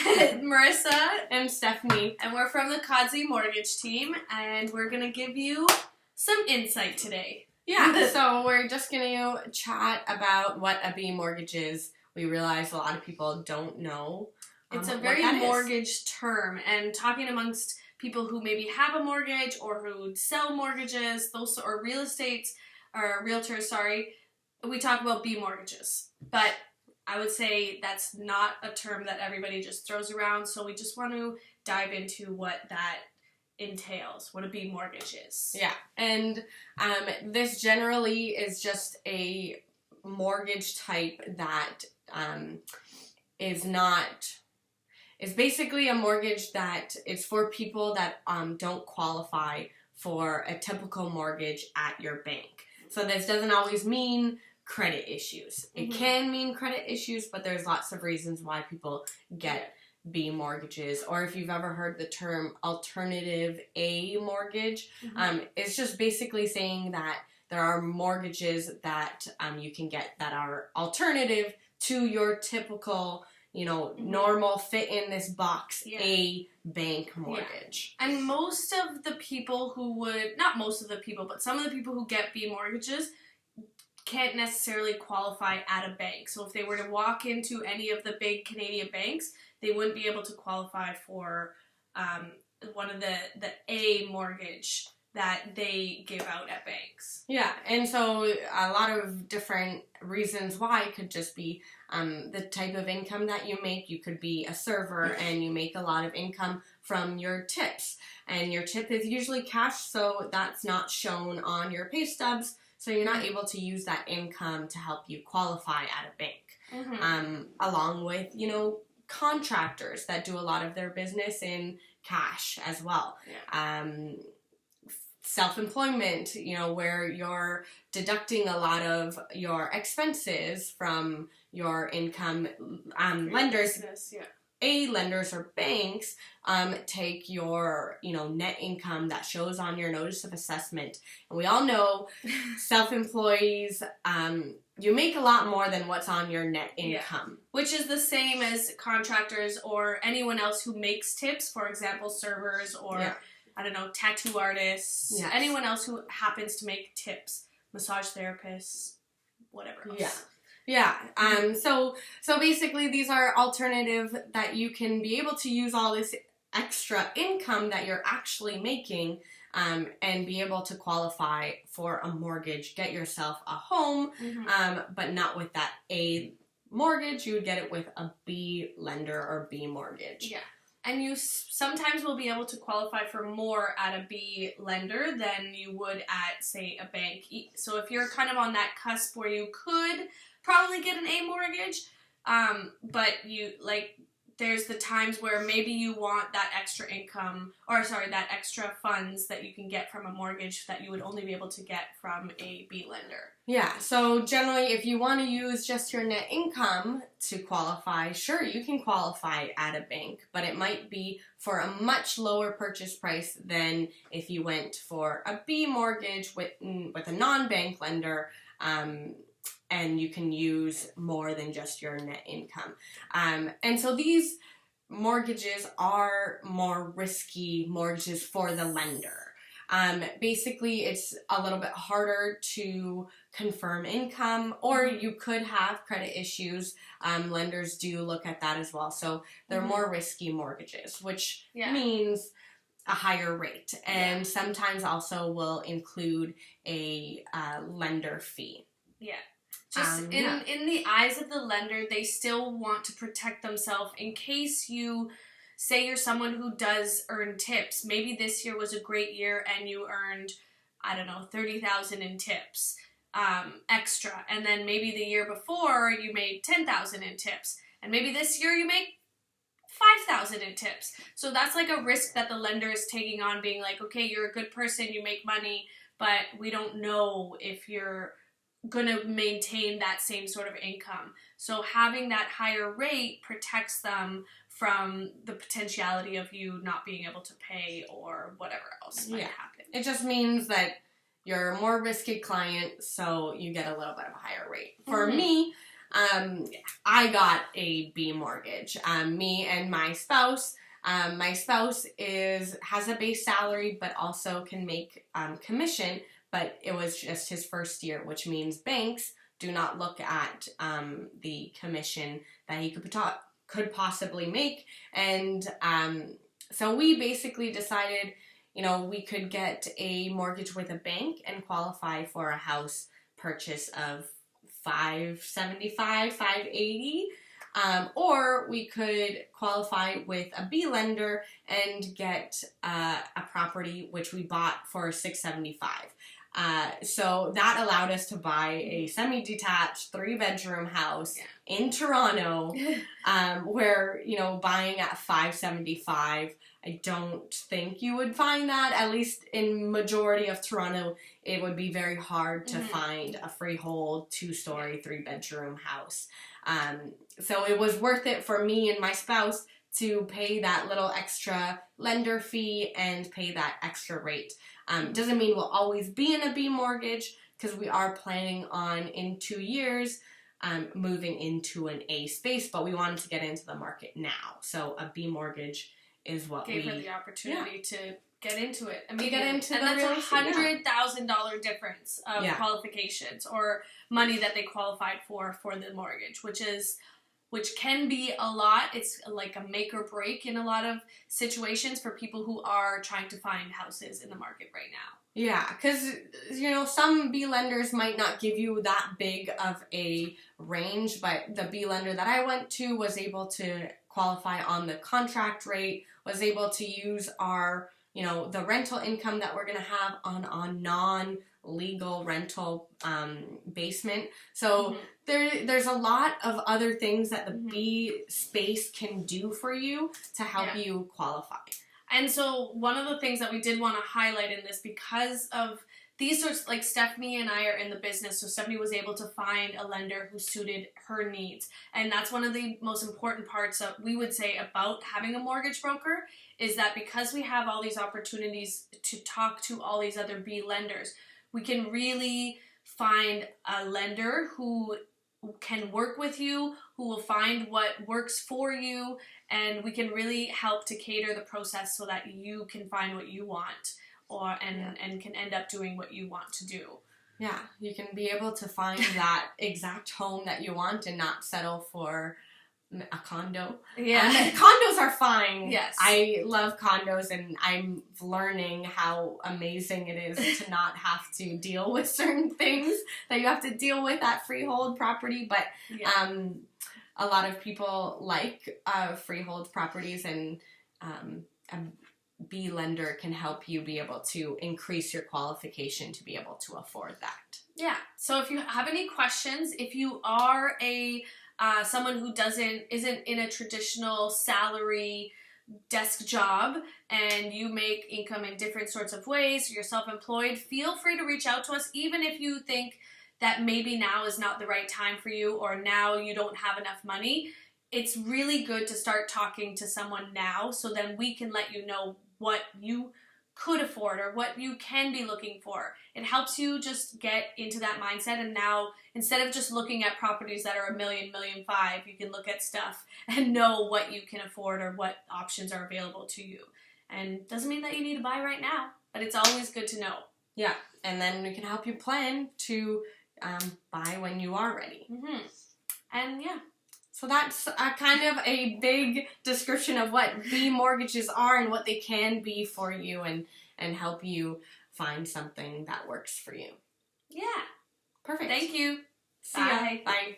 Marissa and Stephanie, and we're from the CODSI mortgage team, and we're going to give you some insight today. Yeah, so we're just going to chat about what a B mortgage is. We realize a lot of people don't know. It's a very mortgage term, and talking amongst people who maybe have a mortgage or who sell mortgages, those or real estate or realtors, we talk about B mortgages. But I would say that's not a term that everybody just throws around, so we just want to dive into what that entails, what a B mortgage is. Yeah, and this generally is just a mortgage type that is basically a mortgage that is for people that don't qualify for a typical mortgage at your bank. So this doesn't always mean credit issues. It can mean credit issues, but there's lots of reasons why people get B mortgages. Or if you've ever heard the term alternative A mortgage, it's just basically saying that there are mortgages that you can get that are alternative to your typical, normal fit in this box, A bank mortgage. Yeah. And most of the people not most of the people, but some of the people who get B mortgages can't necessarily qualify at a bank. So if they were to walk into any of the big Canadian banks, they wouldn't be able to qualify for one of the A mortgage that they give out at banks. Yeah, and so a lot of different reasons why it could just be the type of income that you make. You could be a server and you make a lot of income from your tips. And your tip is usually cash, so that's not shown on your pay stubs. So you're not able to use that income to help you qualify at a bank. Along with, contractors that do a lot of their business in cash as well. Yeah. Self-employment, where you're deducting a lot of your expenses from your income. Lenders, business, lenders or banks take your, net income that shows on your notice of assessment. And we all know self-employees, you make a lot more than what's on your net income. Yeah. Which is the same as contractors or anyone else who makes tips, for example, servers or, tattoo artists, anyone else who happens to make tips, massage therapists, whatever else. Yeah. So basically these are alternative that you can be able to use all this extra income that you're actually making and be able to qualify for a mortgage, get yourself a home, but not with that A mortgage. You would get it with a B lender or B mortgage. Yeah. And you sometimes will be able to qualify for more at a B lender than you would at, say, a bank. So if you're kind of on that cusp where you could probably get an A mortgage, but there's the times where maybe you want that extra income, that extra funds that you can get from a mortgage that you would only be able to get from a B lender. Yeah, so generally if you want to use just your net income to qualify, sure, you can qualify at a bank, but it might be for a much lower purchase price than if you went for a B mortgage with a non-bank lender, and you can use more than just your net income. And so these mortgages are more risky mortgages for the lender. Basically, it's a little bit harder to confirm income, or you could have credit issues. Lenders do look at that as well. So they're more risky mortgages, which means a higher rate, and sometimes also will include a lender fee. Yeah. Just in the eyes of the lender, they still want to protect themselves in case you say you're someone who does earn tips. Maybe this year was a great year and you earned, $30,000 in tips extra. And then maybe the year before you made $10,000 in tips. And maybe this year you make $5,000 in tips. So that's like a risk that the lender is taking on, being like, okay, you're a good person, you make money, but we don't know if you're going to maintain that same sort of income. So having that higher rate protects them from the potentiality of you not being able to pay or whatever else might happen. It just means that you're a more risky client, so you get a little bit of a higher rate. For me, I got a B mortgage. Me and my spouse. My spouse has a base salary, but also can make commission. But it was just his first year, which means banks do not look at the commission that he could possibly make. And so we basically decided, we could get a mortgage with a bank and qualify for a house purchase of $575, $580. Or we could qualify with a B lender and get a property which we bought for $675. So that allowed us to buy a semi-detached 3-bedroom house in Toronto, where, buying at $575, I don't think you would find that. At least in majority of Toronto, it would be very hard to find a freehold 2-story 3-bedroom house. So it was worth it for me and my spouse to pay that little extra lender fee and pay that extra rate. Doesn't mean we'll always be in a B mortgage, because we are planning on, in 2 years, moving into an A space, but we wanted to get into the market now. So a B mortgage is what gave her the opportunity to get into it. To get into and that's $100,000 difference of qualifications or money that they qualified for the mortgage, which can be a lot. It's like a make or break in a lot of situations for people who are trying to find houses in the market right now. Yeah, because, some B lenders might not give you that big of a range, but the B lender that I went to was able to qualify on the contract rate, was able to use our, the rental income that we're going to have on non-legal rental basement. So there's a lot of other things that the B space can do for you to help you qualify. And so one of the things that we did want to highlight in this, because of these sorts, like Stephanie and I are in the business, so Stephanie was able to find a lender who suited her needs. And that's one of the most important parts of, we would say, about having a mortgage broker, is that because we have all these opportunities to talk to all these other B lenders, we can really find a lender who can work with you, who will find what works for you, and we can really help to cater the process so that you can find what you want, and can end up doing what you want to do. Yeah, you can be able to find that exact home that you want and not settle for a condo. Yeah. Condos are fine. Yes. I love condos, and I'm learning how amazing it is to not have to deal with certain things that you have to deal with at freehold property. But a lot of people like freehold properties, and a B lender can help you be able to increase your qualification to be able to afford that. Yeah. So if you have any questions, if you are someone who isn't in a traditional salary desk job and you make income in different sorts of ways, you're self-employed, feel free to reach out to us, even if you think that maybe now is not the right time for you, or now you don't have enough money. It's really good to start talking to someone now, so then we can let you know what you could afford or what you can be looking for. It helps you just get into that mindset, and now instead of just looking at properties that are $1 million, $1.5 million, you can look at stuff and know what you can afford or what options are available to you. And doesn't mean that you need to buy right now, but it's always good to know. Yeah, and then we can help you plan to buy when you are ready. And yeah. So that's kind of a big description of what B mortgages are and what they can be for you, and help you find something that works for you. Yeah. Perfect. Thank you. See ya. Bye.